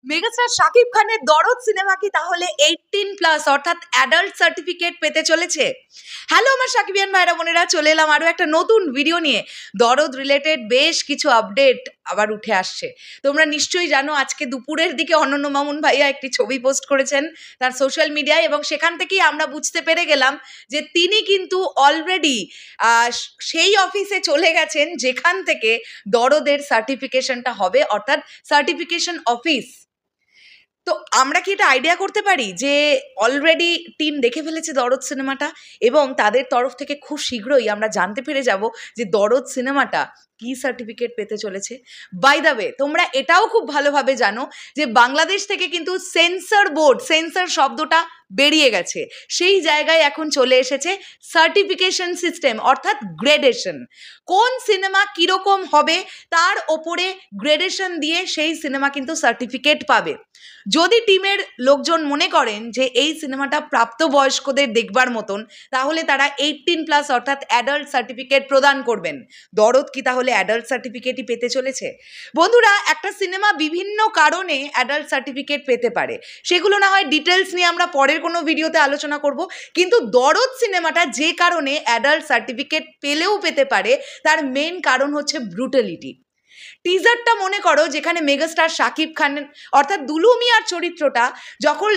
Megastar Shakib খানের দরদ cinema কি তাহলে 18+ অর্থাৎ অ্যাডাল্ট সার্টিফিকেট পেতে চলেছে? হ্যালো আমার সাকিবিয়ান ভাইরা বোনেরা, চলে এলাম আরও একটা নতুন ভিডিও নিয়ে। দরদ রিলেটেড বেশ কিছু আপডেট আবার উঠে আসছে। তোমরা নিশ্চয়ই জানো, আজকে দুপুরের দিকে অনন্য মামুন ভাইয়া একটি ছবি পোস্ট করেছেন তার সোশ্যাল মিডিয়ায়, এবং সেখান থেকেই আমরা বুঝতে পেরে গেলাম যে তিনি কিন্তু অলরেডি সেই অফিসে চলে গেছেন যেখান থেকে দরদের সার্টিফিকেশনটা হবে, অর্থাৎ সার্টিফিকেশন অফিস। তো আমরা কি এটা আইডিয়া করতে পারি যে অলরেডি টিম দেখে ফেলেছে দরদ সিনেমাটা, এবং তাদের তরফ থেকে খুব শীঘ্রই আমরা জানতে পেরে যাব যে দরদ সিনেমাটা কি সার্টিফিকেট পেতে চলেছে। বাই দ্য ওয়ে, তোমরা এটাও খুব ভালোভাবে জানো যে বাংলাদেশ থেকে কিন্তু সেন্সর বোর্ড, সেন্সর শব্দটা বেরিয়ে গেছে, সেই জায়গায় এখন চলে এসেছে সার্টিফিকেশন সিস্টেম অর্থাৎ গ্রেডেশন। কোন সিনেমা কীরকম হবে তার ওপরে গ্রেডেশন দিয়ে সেই সিনেমা কিন্তু সার্টিফিকেট পাবে। যদি টিমের লোকজন মনে করেন যে এই সিনেমাটা প্রাপ্তবয়স্কদের দেখবার মতন, তাহলে তারা 18+ অর্থাৎ অ্যাডাল্ট সার্টিফিকেট প্রদান করবেন। দরদ কি তাহলে অ্যাডাল্ট সার্টিফিকেটই পেতে চলেছে? বন্ধুরা, একটা সিনেমা বিভিন্ন কারণে অ্যাডাল্ট সার্টিফিকেট পেতে পারে, সেগুলো না হয় ডিটেলস নিয়ে আমরা পরের কোনো ভিডিওতে আলোচনা করব, কিন্তু দরদ সিনেমাটা যে কারণে অ্যাডাল্ট সার্টিফিকেট পেলেও পেতে পারে তার মেন কারণ হচ্ছে ব্রুটালিটি। টিজারটা মনে করো, যেখানে মেগাস্টার শাকিব খান অর্থাৎ দুলু মিয়ার চরিত্রটা, যখন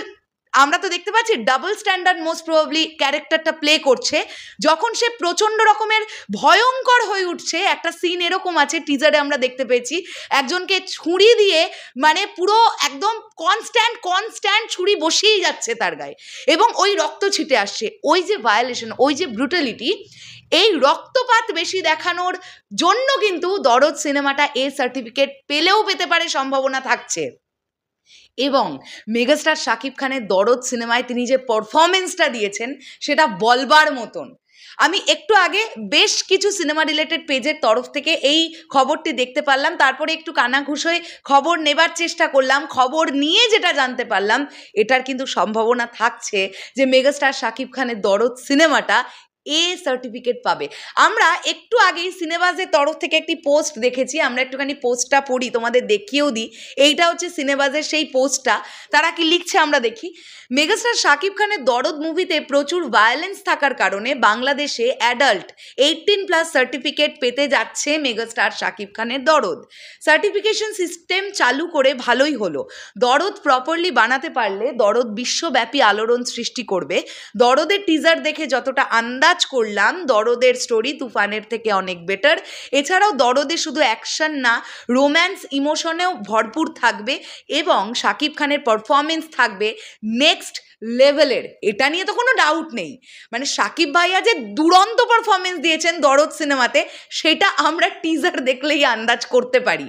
আমরা তো দেখতে পাচ্ছি ডাবল স্ট্যান্ডার্ড মোস্ট প্রবাবলি ক্যারেক্টারটা প্লে করছে, যখন সে প্রচণ্ড রকমের ভয়ঙ্কর হয়ে উঠছে। একটা সিন এরকম আছে টিজারে আমরা দেখতে পেয়েছি, একজনকে ছুরি দিয়ে মানে পুরো একদম কনস্ট্যান্ট ছুরি বসিয়েই যাচ্ছে তার গায়ে, এবং ওই রক্ত ছিটে আসছে। ওই যে ভায়োলেশন, ওই যে ব্রুটালিটি, এই রক্তপাত বেশি দেখানোর জন্য কিন্তু দরদ সিনেমাটা এ সার্টিফিকেট পেলেও পেতে পারে, সম্ভাবনা থাকছে। এবং মেগাস্টার শাকিব খানের দরদ সিনেমায় তিনি যে পারফরমেন্সটা দিয়েছেন সেটা বলবার মতন। আমি একটু আগে বেশ কিছু সিনেমা রিলেটেড পেজের তরফ থেকে এই খবরটি দেখতে পারলাম, তারপরে একটু কানাঘুষোয় খবর নেবার চেষ্টা করলাম। খবর নিয়ে যেটা জানতে পারলাম, এটার কিন্তু সম্ভাবনা থাকছে যে মেগাস্টার শাকিব খানের দরদ সিনেমাটা এ সার্টিফিকেট পাবে। আমরা একটু আগেই সিনেবাজের তরফ থেকে একটি পোস্ট দেখেছি, আমরা একটুখানি পোস্টটা পড়ি, তোমাদের দেখিয়েও দিই। এইটা হচ্ছে সিনেবাজের সেই পোস্টটা। তারা কি লিখছে আমরা দেখি। মেগাস্টার শাকিব খানের দরদ মুভিতে প্রচুর ভায়োলেন্স থাকার কারণে বাংলাদেশে অ্যাডাল্ট 18+ সার্টিফিকেট পেতে যাচ্ছে মেগাস্টার শাকিব খানের দরদ। সার্টিফিকেশন সিস্টেম চালু করে ভালোই হলো। দরদ প্রপারলি বানাতে পারলে দরদ বিশ্বব্যাপী আলোড়ন সৃষ্টি করবে। দরদের টিজার দেখে যতটা আন্দাজ করলাম, দরদের স্টোরি তুফানের থেকে অনেক বেটার। এছাড়াও দরদে শুধু অ্যাকশন না, রোম্যান্স ইমোশনেও ভরপুর থাকবে, এবং শাকিব খানের পারফরমেন্স থাকবে নেক্সট লেভেলের। এটা নিয়ে তো কোনো ডাউট নেই। মানে শাকিব ভাইয়া যে দুরন্ত পারফরমেন্স দিয়েছেন দরদ সিনেমাতে, সেটা আমরা টিজার দেখলেই আন্দাজ করতে পারি।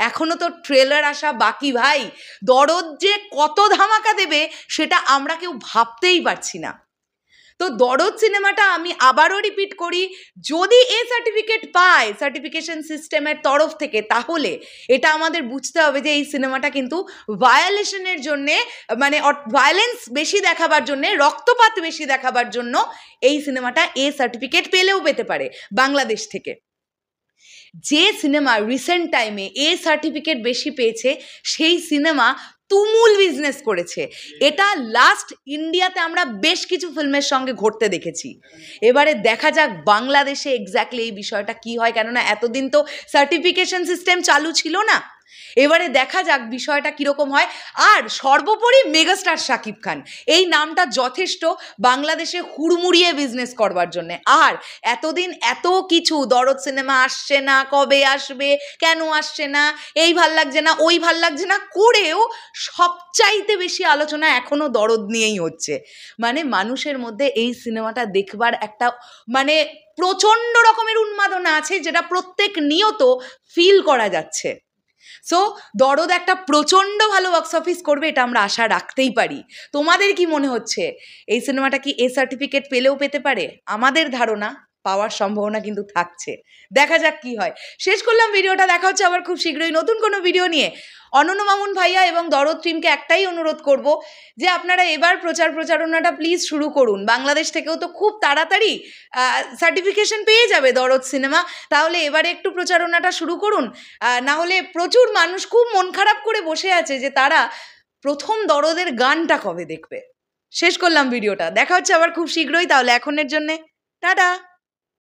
এখনো তো ট্রেলার আসা বাকি ভাই। দরদ যে কত ধামাকা দেবে সেটা আমরা কেউ ভাবতেই পারছি না। তো দরদ সিনেমাটা আমি আবারও রিপিট করি, যদি এ সার্টিফিকেট পায় সার্টিফিকেশন সিস্টেমের তরফ থেকে, তাহলে এটা আমাদের বুঝতে হবে যে এই সিনেমাটা কিন্তু ভায়োলেশনের জন্যে, মানে ভায়োলেন্স বেশি দেখাবার জন্যে, রক্তপাত বেশি দেখাবার জন্য এই সিনেমাটা এ সার্টিফিকেট পেলেও পেতে পারে বাংলাদেশ থেকে। যে সিনেমা রিসেন্ট টাইমে এ সার্টিফিকেট বেশি পেয়েছে সেই সিনেমা তুমুল বিজনেস করেছে। এটা লাস্ট ইন্ডিয়াতে আমরা বেশ কিছু ফিল্মের সঙ্গে ঘটতে দেখেছি। এবারে দেখা যাক বাংলাদেশে এক্স্যাক্টলি এই বিষয়টা কি হয়, কেননা এতদিন তো সার্টিফিকেশন সিস্টেম চালু ছিল না। এবারে দেখা যাক বিষয়টা কীরকম হয়। আর সর্বোপরি মেগাস্টার শাকিব খান, এই নামটা যথেষ্ট বাংলাদেশে হুড়মুড়িয়ে বিজনেস করবার জন্যে। আর এতদিন এত কিছু, দরদ সিনেমা আসছে না, কবে আসবে, কেন আসছে না, এই ভাল লাগছে না, ওই ভাল লাগছে না করেও সবচাইতে বেশি আলোচনা এখনও দরদ নিয়েই হচ্ছে। মানে মানুষের মধ্যে এই সিনেমাটা দেখবার একটা মানে প্রচণ্ড রকমের উন্মাদনা আছে, যেটা প্রত্যেক নিয়ত ফিল করা যাচ্ছে। সো দরদ একটা প্রচণ্ড ভালো বক্স অফিস করবে, এটা আমরা আশা রাখতেই পারি। তোমাদের কি মনে হচ্ছে, এই সিনেমাটা কি এ সার্টিফিকেট পেলেও পেতে পারে? আমাদের ধারণা পাওয়ার সম্ভাবনা কিন্তু থাকছে। দেখা যাক কি হয়। শেষ করলাম ভিডিওটা, দেখা হচ্ছে আবার খুব শীঘ্রই নতুন কোনো ভিডিও নিয়ে। অনন্য মামুন ভাইয়া এবং দরদ টিমকে একটাই অনুরোধ করব যে আপনারা এবার প্রচারণাটা প্লিজ শুরু করুন। বাংলাদেশ থেকেও তো খুব তাড়াতাড়ি সার্টিফিকেশন পেয়ে যাবে দরদ সিনেমা, তাহলে এবারে একটু প্রচারণাটা শুরু করুন। না হলে প্রচুর মানুষ খুব মন খারাপ করে বসে আছে যে তারা প্রথম দরদের গানটা কবে দেখবে। শেষ করলাম ভিডিওটা, দেখা হচ্ছে আবার খুব শীঘ্রই, তাহলে এখনের জন্যে টাটা।